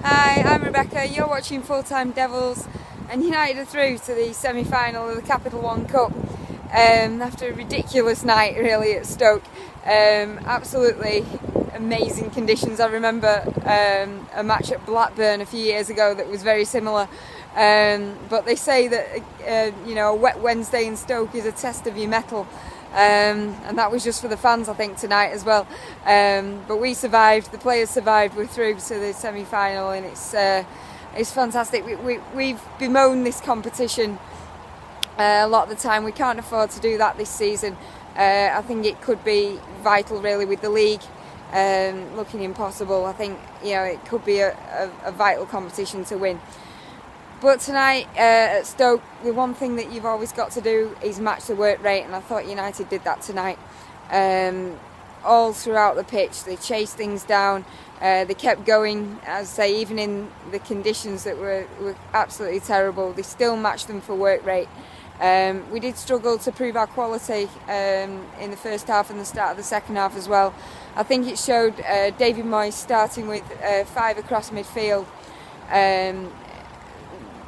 Hi, I'm Rebecca, you're watching Full Time Devils, and United are through to the semi-final of the Capital One Cup after a ridiculous night really at Stoke. Absolutely amazing conditions. I remember a match at Blackburn a few years ago that was very similar, but they say that a wet Wednesday in Stoke is a test of your mettle. And that was just for the fans, I think, tonight as well. But we survived, the players survived, we're through to the semi-final, and it's fantastic. We've bemoaned this competition a lot of the time. We can't afford to do that this season. I think it could be vital really with the league looking impossible. I think it could be a vital competition to win. But tonight at Stoke, the one thing that you've always got to do is match the work rate, and I thought United did that tonight. All throughout the pitch, they chased things down, they kept going, as I say, even in the conditions that were absolutely terrible, they still matched them for work rate. We did struggle to prove our quality in the first half and the start of the second half as well. I think it showed David Moyes starting with 5 across midfield,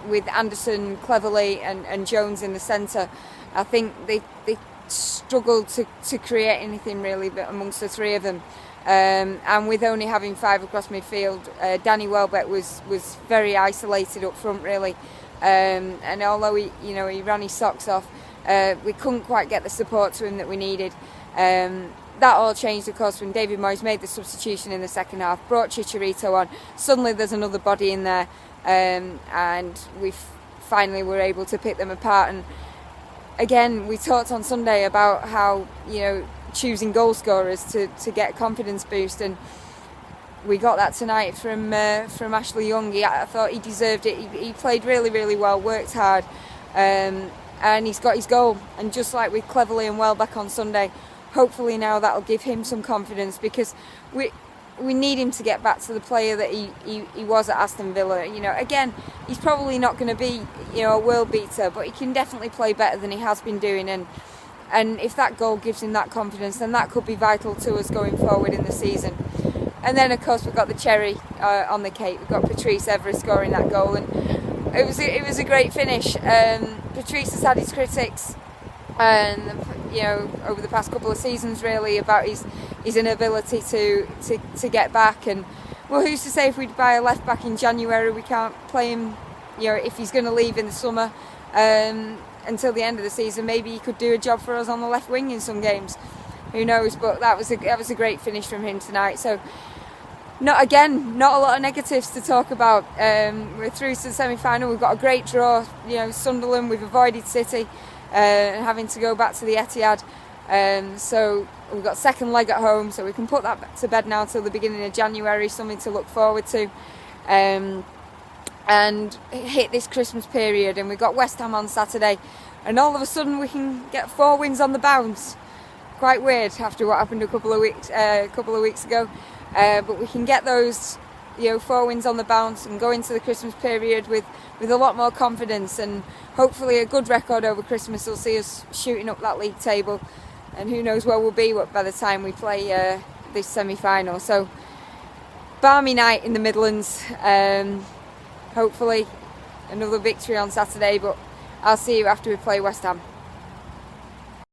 with Anderson, Cleverley and Jones in the centre. I think they struggled to create anything really amongst the three of them. And with only having 5 across midfield, Danny Welbeck was very isolated up front really. And although he ran his socks off, we couldn't quite get the support to him that we needed. That all changed, of course, when David Moyes made the substitution in the second half, brought Chicharito on. Suddenly there's another body in there, and we finally were able to pick them apart. And again, we talked on Sunday about how choosing goal scorers to get a confidence boost, and we got that tonight from Ashley Young. I thought he deserved it. He played really, really well, worked hard, and he's got his goal. And just like with Cleverley and Welbeck on Sunday, hopefully now that'll give him some confidence, because we need him to get back to the player that he was at Aston Villa. Again, he's probably not going to be a world beater, but he can definitely play better than he has been doing. And if that goal gives him that confidence, then that could be vital to us going forward in the season. And then, of course, we've got the cherry on the cake. We've got Patrice Evra scoring that goal, and it was a great finish. Patrice has had his critics, and over the past couple of seasons, really, about his inability to get back. And well, who's to say if we buy a left back in January, we can't play him? If he's going to leave in the summer until the end of the season, maybe he could do a job for us on the left wing in some games. Who knows? But that was a great finish from him tonight. So, not a lot of negatives to talk about. We're through to the semi-final. We've got a great draw. Sunderland. We've avoided City, having to go back to the Etihad. So we've got second leg at home. So we can put that to bed now till the beginning of January. Something to look forward to. And hit this Christmas period. And we've got West Ham on Saturday. And all of a sudden we can get 4 wins on the bounce. Quite weird after what happened a couple of weeks ago, but we can get those 4 wins on the bounce and go into the Christmas period with a lot more confidence, and hopefully a good record over Christmas will see us shooting up that league table, and who knows where we'll be by the time we play this semi-final. So balmy night in the Midlands. Hopefully another victory on Saturday, but I'll see you after we play West Ham.